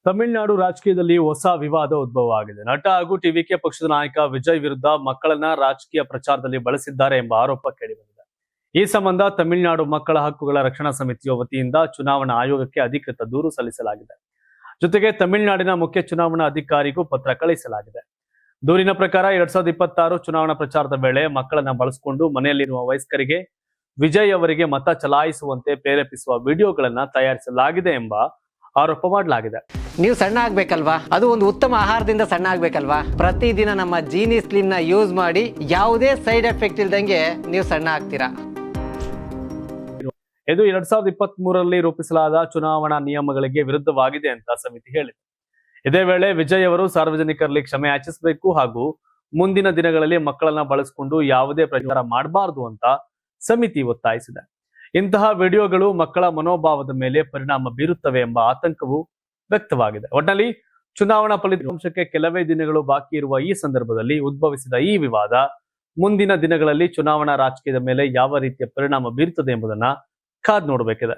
ತಮಿಳುನಾಡು ರಾಜಕೀಯದಲ್ಲಿ ಹೊಸ ವಿವಾದ ಉದ್ಭವ ಆಗಿದೆ. ನಟ ಹಾಗೂ ಟಿವಿಕೆ ಪಕ್ಷದ ನಾಯಕ ವಿಜಯ್ ವಿರುದ್ಧ ಮಕ್ಕಳನ್ನ ರಾಜಕೀಯ ಪ್ರಚಾರದಲ್ಲಿ ಬಳಸಿದ್ದಾರೆ ಎಂಬ ಆರೋಪ ಕೇಳಿಬಂದಿದೆ. ಈ ಸಂಬಂಧ ತಮಿಳುನಾಡು ಮಕ್ಕಳ ಹಕ್ಕುಗಳ ರಕ್ಷಣಾ ಸಮಿತಿಯ ವತಿಯಿಂದ ಚುನಾವಣಾ ಆಯೋಗಕ್ಕೆ ಅಧಿಕೃತ ದೂರು ಸಲ್ಲಿಸಲಾಗಿದೆ. ಜೊತೆಗೆ ತಮಿಳುನಾಡಿನ ಮುಖ್ಯ ಚುನಾವಣಾ ಅಧಿಕಾರಿಗೂ ಪತ್ರ ಕಳುಹಿಸಲಾಗಿದೆ. ದೂರಿನ ಪ್ರಕಾರ 2026 ಚುನಾವಣಾ ಪ್ರಚಾರದ ವೇಳೆ ಮಕ್ಕಳನ್ನ ಬಳಸಿಕೊಂಡು ಮನೆಯಲ್ಲಿರುವ ವಯಸ್ಕರಿಗೆ ವಿಜಯ್ ಅವರಿಗೆ ಮತ ಚಲಾಯಿಸುವಂತೆ ಪ್ರೇರೇಪಿಸುವ ವಿಡಿಯೋಗಳನ್ನ ತಯಾರಿಸಲಾಗಿದೆ ಎಂಬ ಆರೋಪ ಮಾಡಲಾಗಿದೆ. ನೀವು ಸಣ್ಣ ಆಗ್ಬೇಕಲ್ವಾ? ಅದು ಒಂದು ಉತ್ತಮ ಆಹಾರದಿಂದ ಸಣ್ಣ ಆಗ್ಬೇಕಲ್ವಾ? ಪ್ರತಿದಿನ ನಮ್ಮ ಜೀನಿ ಸ್ಲಿಮ್ ನ ಯೂಸ್ ಮಾಡಿ ಯಾವುದೇ ಸೈಡ್ ಎಫೆಕ್ಟ್ ಇಲ್ದಂಗೆ ನೀವು ಸಣ್ಣ ಆಗ್ತೀರಾ. ಇದು 2023ರಲ್ಲಿ ರೂಪಿಸಲಾದ ಚುನಾವಣಾ ನಿಯಮಗಳಿಗೆ ವಿರುದ್ಧವಾಗಿದೆ ಅಂತ ಸಮಿತಿ ಹೇಳಿದೆ. ಇದೇ ವೇಳೆ ವಿಜಯ್ ಅವರು ಸಾರ್ವಜನಿಕರಲ್ಲಿ ಕ್ಷಮೆ ಯಾಚಿಸಬೇಕು ಹಾಗೂ ಮುಂದಿನ ದಿನಗಳಲ್ಲಿ ಮಕ್ಕಳನ್ನ ಬಳಸಿಕೊಂಡು ಯಾವುದೇ ಪ್ರಚಾರ ಮಾಡಬಾರದು ಅಂತ ಸಮಿತಿ ಒತ್ತಾಯಿಸಿದೆ. ಇಂತಹ ವಿಡಿಯೋಗಳು ಮಕ್ಕಳ ಮನೋಭಾವದ ಮೇಲೆ ಪರಿಣಾಮ ಬೀರುತ್ತವೆ ಎಂಬ ಆತಂಕವು ವ್ಯಕ್ತವಾಗಿದೆ. ಒಟ್ಟಿನಲ್ಲಿ ಚುನಾವಣಾ ಫಲಿತಾಂಶಕ್ಕೆ ಕೆಲವೇ ದಿನಗಳು ಬಾಕಿ ಇರುವ ಈ ಸಂದರ್ಭದಲ್ಲಿ ಉದ್ಭವಿಸಿದ ಈ ವಿವಾದ ಮುಂದಿನ ದಿನಗಳಲ್ಲಿ ಚುನಾವಣಾ ರಾಜಕೀಯದ ಮೇಲೆ ಯಾವ ರೀತಿಯ ಪರಿಣಾಮ ಬೀರುತ್ತದೆ ಎಂಬುದನ್ನ ಕಾದು ನೋಡಬೇಕಿದೆ.